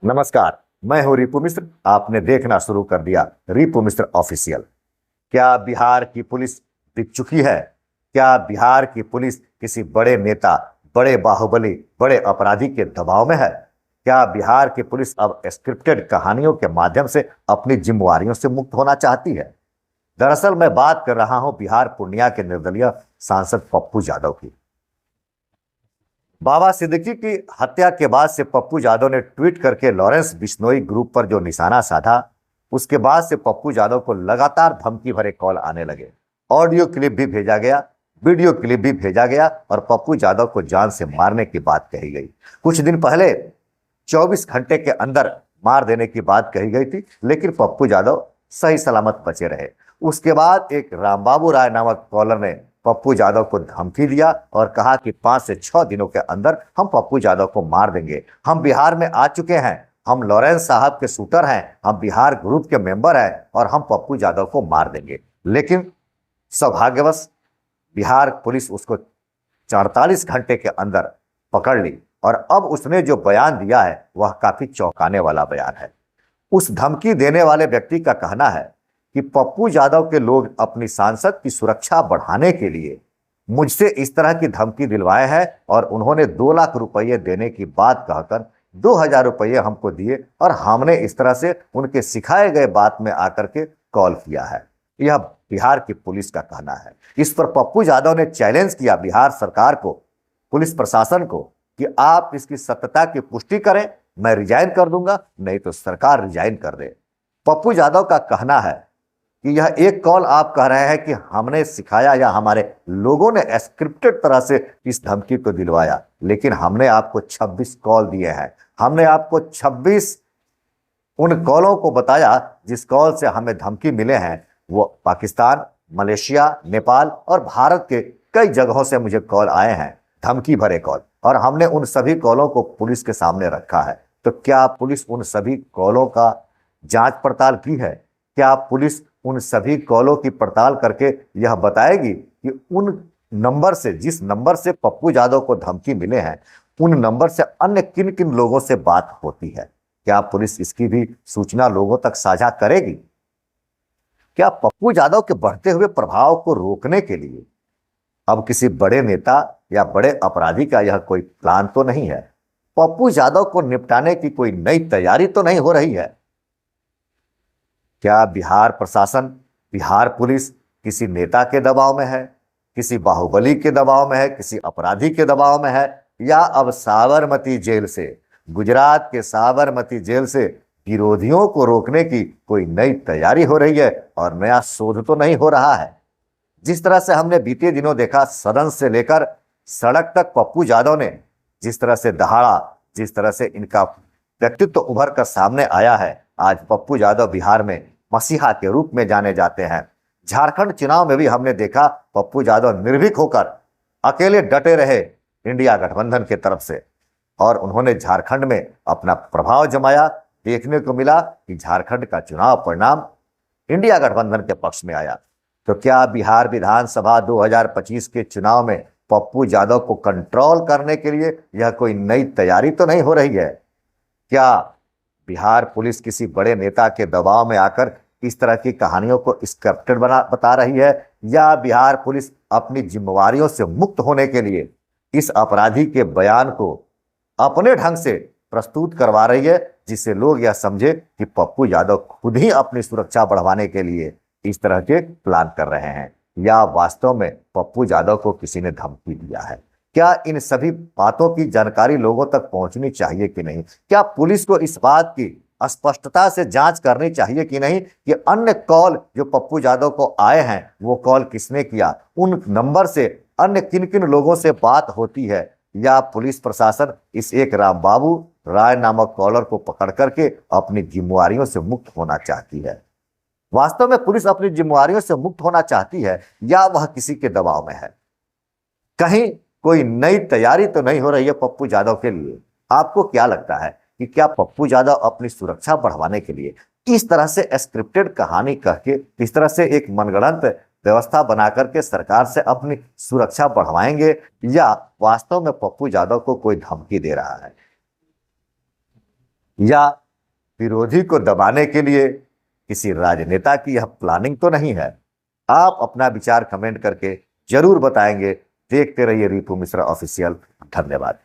नमस्कार। मैं हूं रिपु मिश्र। आपने देखना शुरू कर दिया रिपु मिश्र ऑफिशियल। क्या बिहार की पुलिस बिक चुकी है? क्या बिहार की पुलिस किसी बड़े नेता, बड़े बाहुबली, बड़े अपराधी के दबाव में है? क्या बिहार की पुलिस अब स्क्रिप्टेड कहानियों के माध्यम से अपनी जिम्मेवारियों से मुक्त होना चाहती है? दरअसल मैं बात कर रहा हूं बिहार पूर्णिया के निर्दलीय सांसद पप्पू यादव की। बाबा सिद्दीकी की हत्या के बाद से पप्पू यादव ने ट्वीट करके लॉरेंस बिश्नोई ग्रुप पर जो निशाना साधा, उसके बाद से पप्पू यादव को लगातार धमकी भरे कॉल आने लगे। ऑडियो क्लिप भी भेजा गया, वीडियो क्लिप भी भेजा गया और पप्पू यादव को जान से मारने की बात कही गई। कुछ दिन पहले 24 घंटे के अंदर मार देने की बात कही गई थी, लेकिन पप्पू यादव सही सलामत बचे रहे। उसके बाद एक रामबाबू राय नामक कॉलर ने पप्पू यादव को धमकी दिया और कहा कि 5 से 6 दिनों के अंदर हम पप्पू यादव को मार देंगे। हम बिहार में आ चुके हैं, हम लॉरेंस साहब के शूटर हैं, हम बिहार ग्रुप के मेंबर हैं और हम पप्पू यादव को मार देंगे। लेकिन सौभाग्यवश बिहार पुलिस उसको 48 घंटे के अंदर पकड़ ली और अब उसने जो बयान दिया है वह काफी चौंकाने वाला बयान है। उस धमकी देने वाले व्यक्ति का कहना है कि पप्पू यादव के लोग अपनी सांसद की सुरक्षा बढ़ाने के लिए मुझसे इस तरह की धमकी दिलवाए हैं और उन्होंने 2 लाख रुपये देने की बात कहकर 2,000 रुपये हमको दिए और हमने इस तरह से उनके सिखाए गए बात में आकर के कॉल किया है। यह बिहार की पुलिस का कहना है। इस पर पप्पू यादव ने चैलेंज किया बिहार सरकार को, पुलिस प्रशासन को, कि आप इसकी सत्यता की पुष्टि करें, मैं रिजाइन कर दूंगा, नहीं तो सरकार रिजाइन कर दे। पप्पू यादव का कहना है कि यह एक कॉल आप कह रहे हैं कि हमने सिखाया या हमारे लोगों ने स्क्रिप्टेड तरह से इस धमकी को दिलवाया, लेकिन हमने आपको 26 कॉल दिए हैं। हमने आपको 26 उन कॉलों को बताया जिस कॉल से हमें धमकी मिले हैं। वो पाकिस्तान, मलेशिया, नेपाल और भारत के कई जगहों से मुझे कॉल आए हैं, धमकी भरे कॉल, और हमने उन सभी कॉलों को पुलिस के सामने रखा है। तो क्या पुलिस उन सभी कॉलों का जांच पड़ताल की है? क्या पुलिस उन सभी कॉलों की पड़ताल करके यह बताएगी कि उन नंबर से, जिस नंबर से पप्पू यादव को धमकी मिले हैं, उन नंबर से अन्य किन किन लोगों से बात होती है? क्या पुलिस इसकी भी सूचना लोगों तक साझा करेगी? क्या पप्पू यादव के बढ़ते हुए प्रभाव को रोकने के लिए अब किसी बड़े नेता या बड़े अपराधी का यह कोई प्लान तो नहीं है? पप्पू यादव को निपटाने की कोई नई तैयारी तो नहीं हो रही है? क्या बिहार प्रशासन, बिहार पुलिस किसी नेता के दबाव में है, किसी बाहुबली के दबाव में है, किसी अपराधी के दबाव में है, या अब साबरमती जेल से, गुजरात के साबरमती जेल से विरोधियों को रोकने की कोई नई तैयारी हो रही है और नया शोध तो नहीं हो रहा है? जिस तरह से हमने बीते दिनों देखा, सदन से लेकर सड़क तक पप्पू यादव ने जिस तरह से दहाड़ा, जिस तरह से इनका व्यक्तित्व उभर कर सामने आया है, आज पप्पू यादव बिहार में मसीहा के रूप में जाने जाते हैं। झारखंड चुनाव में भी हमने देखा पप्पू यादव निर्भीक होकर अकेले डटे रहे इंडिया गठबंधन के तरफ से, और उन्होंने झारखंड में अपना प्रभाव जमाया। देखने को मिला कि झारखंड का चुनाव परिणाम इंडिया गठबंधन के पक्ष में आया। तो क्या बिहार विधानसभा 2025 के चुनाव में पप्पू यादव को कंट्रोल करने के लिए यह कोई नई तैयारी तो नहीं हो रही है? क्या बिहार पुलिस किसी बड़े नेता के दबाव में आकर इस तरह की कहानियों को स्क्रिप्टेड बता रही है, या बिहार पुलिस अपनी जिम्मेवारियों से मुक्त होने के लिए इस अपराधी के बयान को अपने ढंग से प्रस्तुत करवा रही है, जिससे लोग यह समझे कि पप्पू यादव खुद ही अपनी सुरक्षा बढ़वाने के लिए इस तरह के प्लान कर रहे हैं, या वास्तव में पप्पू यादव को किसी ने धमकी दिया है? क्या इन सभी बातों की जानकारी लोगों तक पहुंचनी चाहिए कि नहीं? क्या पुलिस को इस बात की स्पष्टता से जांच करनी चाहिए कि नहीं कि अन्य कॉल जो पप्पू यादव को आए हैं वो कॉल किसने किया, उन नंबर से अन्य किन किन लोगों से बात होती है? या पुलिस प्रशासन इस एक रामबाबू राय नामक कॉलर को पकड़ करके अपनी जिम्मेवारियों से मुक्त होना चाहती है? वास्तव में पुलिस अपनी जिम्मेवारियों से मुक्त होना चाहती है या वह किसी के दबाव में है? कहीं कोई नई तैयारी तो नहीं हो रही है पप्पू यादव के लिए? आपको क्या लगता है कि क्या पप्पू यादव अपनी सुरक्षा बढ़वाने के लिए इस तरह से स्क्रिप्टेड कहानी कह के, इस तरह से एक मनगढ़ंत व्यवस्था बना करके सरकार से अपनी सुरक्षा बढ़वाएंगे, या वास्तव में पप्पू यादव को कोई धमकी दे रहा है? या विरोधी को दबाने के लिए किसी राजनेता की यह प्लानिंग तो नहीं है? आप अपना विचार कमेंट करके जरूर बताएंगे। देखते रहिए रिपु मिश्रा ऑफिशियल। धन्यवाद।